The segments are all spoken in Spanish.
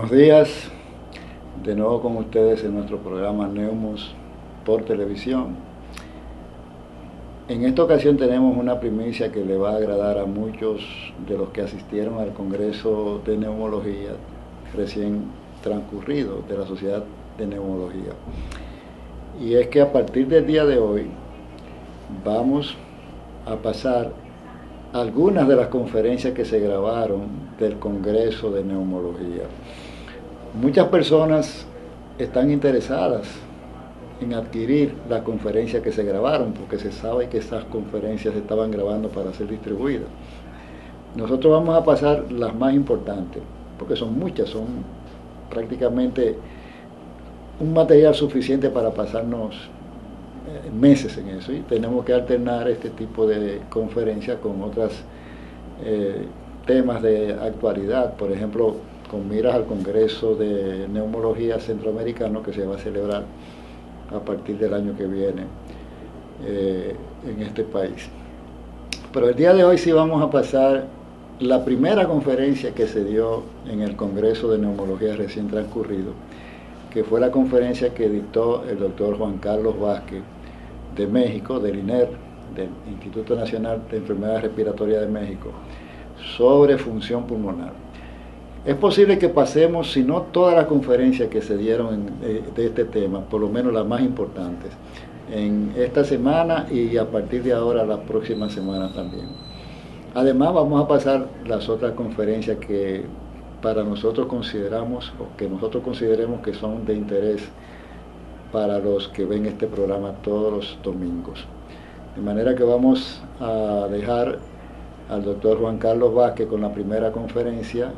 Buenos días, de nuevo con ustedes en nuestro programa Neumos por televisión. En esta ocasión tenemos una primicia que le va a agradar a muchos de los que asistieron al Congreso de Neumología recién transcurrido de la Sociedad de Neumología. Y es que a partir del día de hoy vamos a pasar algunas de las conferencias que se grabaron del Congreso de Neumología. Muchas personas están interesadas en adquirir las conferencias que se grabaron, porque se sabe que esas conferencias se estaban grabando para ser distribuidas. Nosotros vamos a pasar las más importantes, porque son muchas, son prácticamente un material suficiente para pasarnos meses en eso, y tenemos que alternar este tipo de conferencias con otros temas de actualidad, por ejemplo, con miras al Congreso de Neumología Centroamericano que se va a celebrar a partir del año que viene en este país. Pero el día de hoy sí vamos a pasar la primera conferencia que se dio en el Congreso de Neumología recién transcurrido, que fue la conferencia que dictó el doctor Juan Carlos Vázquez de México, del INER, del Instituto Nacional de Enfermedades Respiratorias de México, sobre función pulmonar. Es posible que pasemos, si no todas las conferencias que se dieron de este tema, por lo menos las más importantes, en esta semana y a partir de ahora las próximas semanas también. Además vamos a pasar las otras conferencias que para nosotros consideramos, o que nosotros consideremos que son de interés para los que ven este programa todos los domingos. De manera que vamos a dejar al doctor Juan Carlos Vázquez con la primera conferencia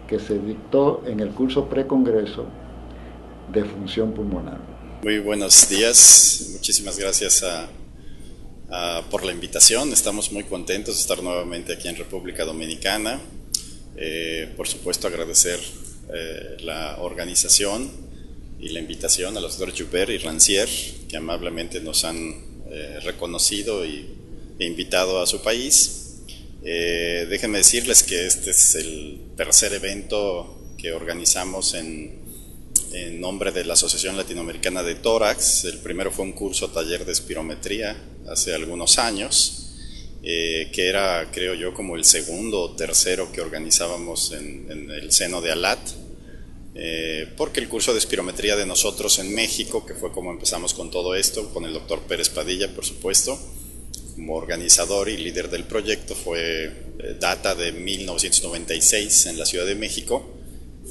que se dictó en el curso precongreso de función pulmonar. Muy buenos días, muchísimas gracias por la invitación. Estamos muy contentos de estar nuevamente aquí en República Dominicana. Por supuesto, agradecer la organización y la invitación a los doctores Joubert y Rancière, que amablemente nos han reconocido e invitado a su país. Déjenme decirles que este es el tercer evento que organizamos en nombre de la Asociación Latinoamericana de Tórax. El primero fue un curso taller de espirometría hace algunos años, que era, creo yo, como el segundo o tercero que organizábamos en el seno de ALAT, porque el curso de espirometría de nosotros en México, que fue como empezamos con todo esto, con el doctor Pérez Padilla, por supuesto, como organizador y líder del proyecto, data de 1996 en la Ciudad de México,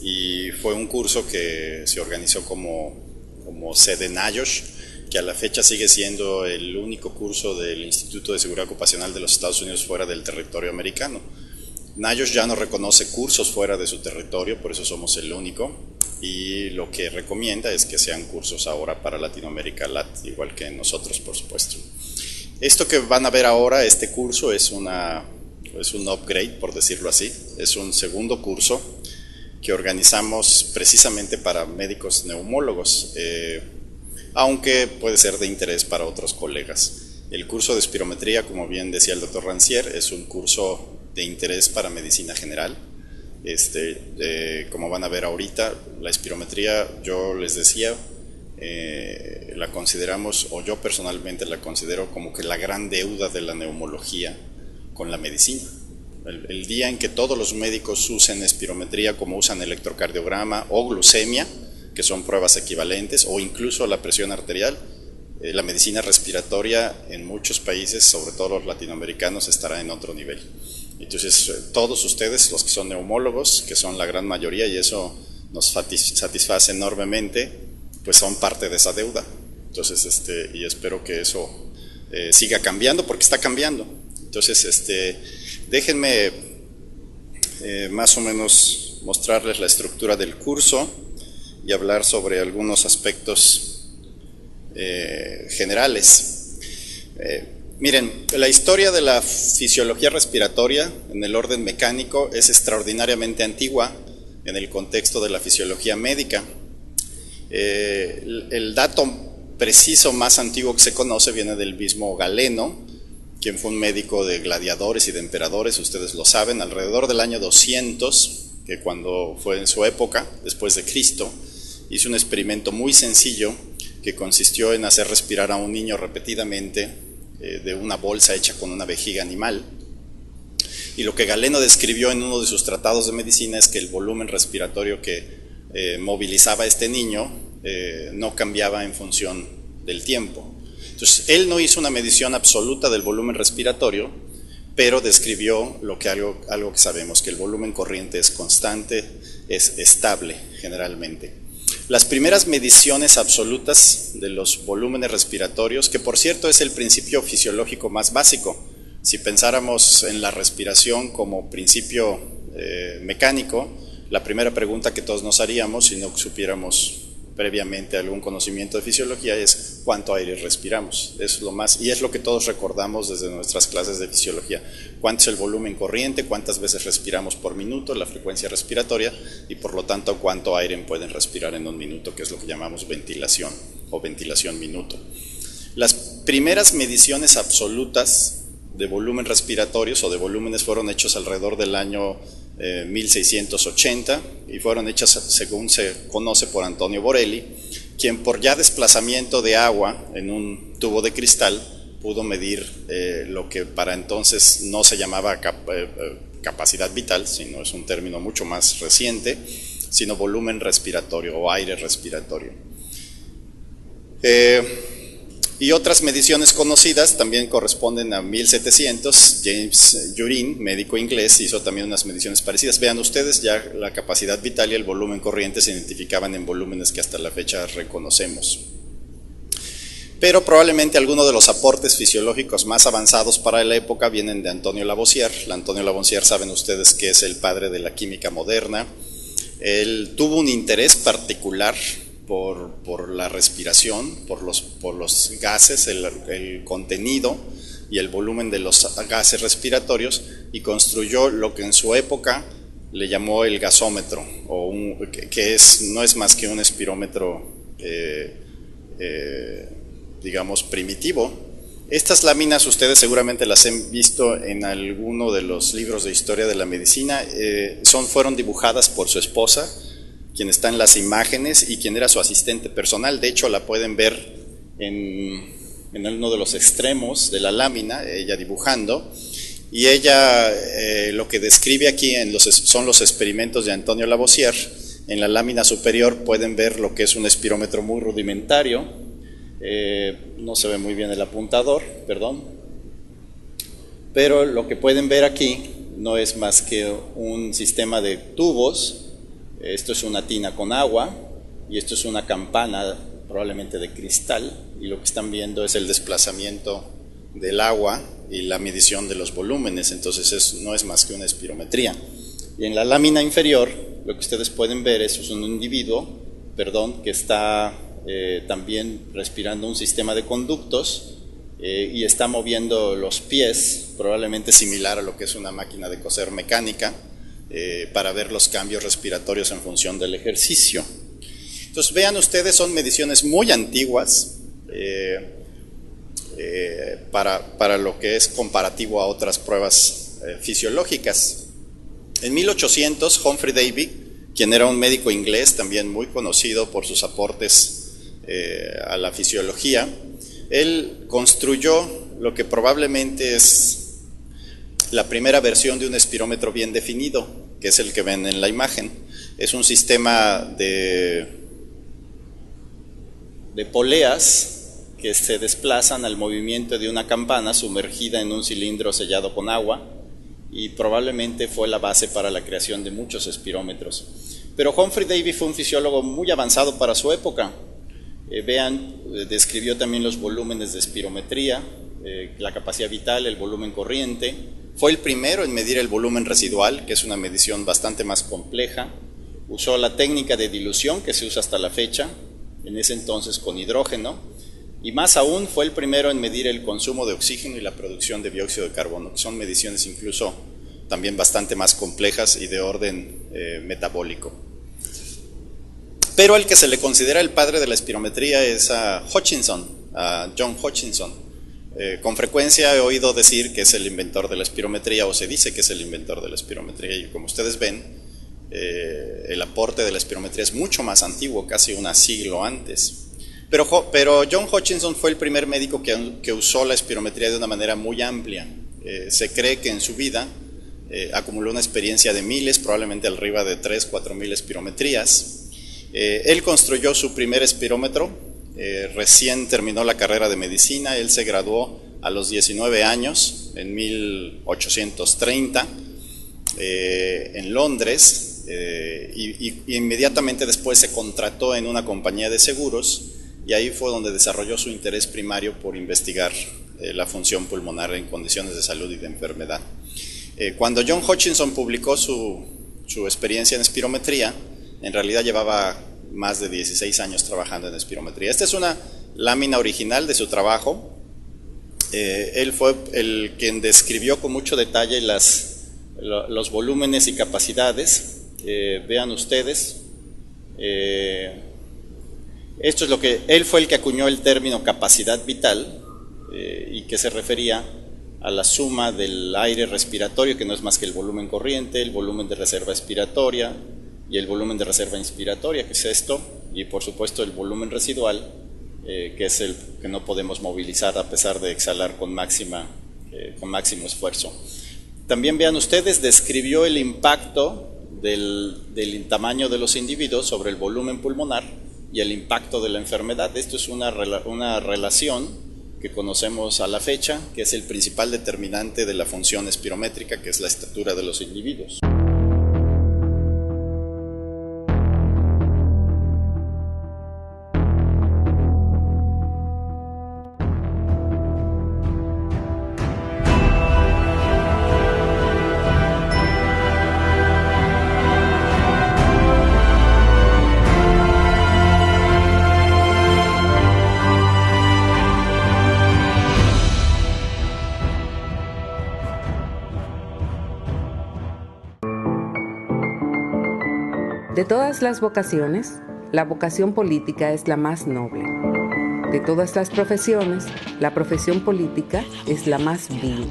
y fue un curso que se organizó como sede NIOSH, que a la fecha sigue siendo el único curso del Instituto de Seguridad Ocupacional de los Estados Unidos fuera del territorio americano. NIOSH ya no reconoce cursos fuera de su territorio, por eso somos el único, y lo que recomienda es que sean cursos ahora para Latinoamérica LAT, igual que nosotros, por supuesto. Esto que van a ver ahora, este curso, es un upgrade, por decirlo así. Es un segundo curso que organizamos precisamente para médicos neumólogos, aunque puede ser de interés para otros colegas. El curso de espirometría, como bien decía el doctor Rancière, es un curso de interés para medicina general. Como van a ver ahorita, la espirometría, yo les decía, la consideramos, o yo personalmente la considero como que la gran deuda de la neumología con la medicina. El día en que todos los médicos usen espirometría como usan electrocardiograma o glucemia, que son pruebas equivalentes, o incluso la presión arterial, la medicina respiratoria en muchos países, sobre todo los latinoamericanos, estará en otro nivel. Entonces, todos ustedes, los que son neumólogos, que son la gran mayoría, y eso nos satisface enormemente, pues son parte de esa deuda. Entonces, y espero que eso siga cambiando, porque está cambiando. Entonces, déjenme más o menos mostrarles la estructura del curso y hablar sobre algunos aspectos generales. Miren, la historia de la fisiología respiratoria en el orden mecánico es extraordinariamente antigua en el contexto de la fisiología médica. El dato preciso más antiguo que se conoce viene del mismo Galeno, quien fue un médico de gladiadores y de emperadores, ustedes lo saben, alrededor del año 200 que cuando fue en su época, después de Cristo, hizo un experimento muy sencillo que consistió en hacer respirar a un niño repetidamente de una bolsa hecha con una vejiga animal. Y lo que Galeno describió en uno de sus tratados de medicina es que el volumen respiratorio que movilizaba a este niño no cambiaba en función del tiempo. Entonces, él no hizo una medición absoluta del volumen respiratorio, pero describió algo que sabemos, que el volumen corriente es constante, es estable generalmente. Las primeras mediciones absolutas de los volúmenes respiratorios, que por cierto es el principio fisiológico más básico, si pensáramos en la respiración como principio mecánico, la primera pregunta que todos nos haríamos si no supiéramos previamente algún conocimiento de fisiología es ¿cuánto aire respiramos? Es lo más, y es lo que todos recordamos desde nuestras clases de fisiología. ¿Cuánto es el volumen corriente? ¿Cuántas veces respiramos por minuto? La frecuencia respiratoria y por lo tanto cuánto aire pueden respirar en un minuto, que es lo que llamamos ventilación o ventilación minuto. Las primeras mediciones absolutas de volumen respiratorios o de volúmenes fueron hechos alrededor del año 1680 y fueron hechas, según se conoce, por Antonio Borelli, quien por ya desplazamiento de agua en un tubo de cristal pudo medir lo que para entonces no se llamaba capacidad vital, sino es un término mucho más reciente, sino volumen respiratorio o aire respiratorio. Y otras mediciones conocidas también corresponden a 1700. James Jurin, médico inglés, hizo también unas mediciones parecidas. Vean ustedes, ya la capacidad vital y el volumen corriente se identificaban en volúmenes que hasta la fecha reconocemos. Pero probablemente algunos de los aportes fisiológicos más avanzados para la época vienen de Antonio Lavoisier. Antonio Lavoisier, saben ustedes que es el padre de la química moderna. Él tuvo un interés particular por la respiración, por los gases, el contenido y el volumen de los gases respiratorios, y construyó lo que en su época le llamó el gasómetro, que no es más que un espirómetro digamos primitivo. Estas láminas ustedes seguramente las han visto en alguno de los libros de historia de la medicina. Fueron dibujadas por su esposa, quien está en las imágenes y quien era su asistente personal. De hecho, la pueden ver en uno de los extremos de la lámina, ella dibujando, y ella lo que describe aquí son los experimentos de Antonio Lavoisier. En la lámina superior pueden ver lo que es un espirómetro muy rudimentario, no se ve muy bien el apuntador, perdón, pero lo que pueden ver aquí no es más que un sistema de tubos. Esto es una tina con agua y esto es una campana probablemente de cristal, y lo que están viendo es el desplazamiento del agua y la medición de los volúmenes. Entonces no es más que una espirometría. Y en la lámina inferior lo que ustedes pueden ver es un individuo, que está también respirando un sistema de conductos y está moviendo los pies, probablemente similar a lo que es una máquina de coser mecánica, para ver los cambios respiratorios en función del ejercicio. Entonces vean ustedes, son mediciones muy antiguas para lo que es comparativo a otras pruebas fisiológicas. En 1800, Humphrey Davy, quien era un médico inglés también muy conocido por sus aportes a la fisiología, él construyó lo que probablemente es la primera versión de un espirómetro bien definido, que es el que ven en la imagen. Es un sistema de poleas que se desplazan al movimiento de una campana sumergida en un cilindro sellado con agua, y probablemente fue la base para la creación de muchos espirómetros. Pero Humphrey Davy fue un fisiólogo muy avanzado para su época. Vean, describió también los volúmenes de espirometría, la capacidad vital, el volumen corriente. Fue el primero en medir el volumen residual, que es una medición bastante más compleja. Usó la técnica de dilución que se usa hasta la fecha, en ese entonces con hidrógeno, y más aún fue el primero en medir el consumo de oxígeno y la producción de dióxido de carbono, que son mediciones incluso también bastante más complejas y de orden metabólico. Pero el que se le considera el padre de la espirometría es a John Hutchinson. Con frecuencia he oído decir que es el inventor de la espirometría, o se dice que es el inventor de la espirometría, y como ustedes ven, el aporte de la espirometría es mucho más antiguo, casi un siglo antes. Pero John Hutchinson fue el primer médico que usó la espirometría de una manera muy amplia. Se cree que en su vida acumuló una experiencia de miles, probablemente arriba de 3.000-4.000 espirometrías. Él construyó su primer espirómetro, recién terminó la carrera de medicina, él se graduó a los 19 años, en 1830, en Londres, y inmediatamente después se contrató en una compañía de seguros, y ahí fue donde desarrolló su interés primario por investigar la función pulmonar en condiciones de salud y de enfermedad. Cuando John Hutchinson publicó su experiencia en espirometría, en realidad llevaba más de 16 años trabajando en espirometría. Esta es una lámina original de su trabajo. Él fue el quien describió con mucho detalle los volúmenes y capacidades. Vean ustedes, esto es lo que él fue el que acuñó el término capacidad vital, y que se refería a la suma del aire respiratorio, que no es más que el volumen corriente, el volumen de reserva expiratoria y el volumen de reserva inspiratoria, que es esto, y por supuesto el volumen residual, que es el que no podemos movilizar a pesar de exhalar con máximo esfuerzo. También vean ustedes, describió el impacto del tamaño de los individuos sobre el volumen pulmonar y el impacto de la enfermedad. Esto es una relación que conocemos a la fecha, que es el principal determinante de la función espirométrica, que es la estatura de los individuos. De todas las vocaciones, la vocación política es la más noble. De todas las profesiones, la profesión política es la más vil.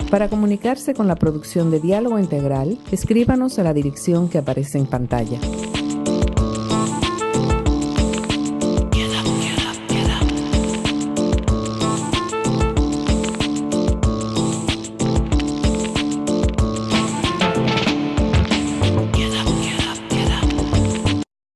Para comunicarse con la producción de Diálogo Integral, escríbanos a la dirección que aparece en pantalla.